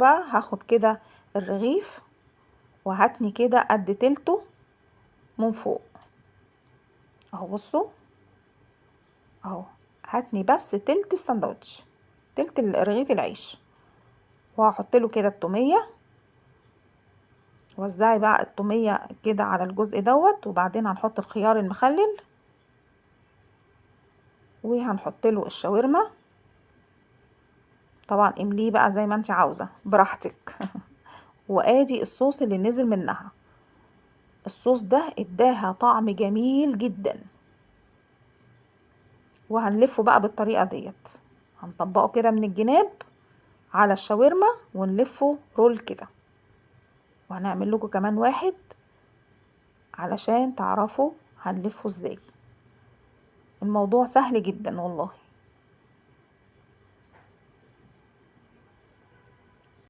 بقى هاخد كده الرغيف وهتني كده قد تلته من فوق اهو. بصوا اهو، هتني بس تلت الساندوتش، تلت رغيف العيش، وهحط له كده التوميه. وزعي بقى التوميه كده على الجزء دوت، وبعدين هنحط الخيار المخلل، وهنحط له الشاورما. طبعا امليه بقى زي ما انت عاوزه براحتك. وادي الصوص اللي نزل منها. الصوص ده اداها طعم جميل جدا. وهنلفه بقى بالطريقه ديت، هنطبقه كده من الجناب على الشاورما ونلفه رول كده. وهنعمل لكم كمان واحد علشان تعرفوا هنلفه ازاي. الموضوع سهل جدا والله.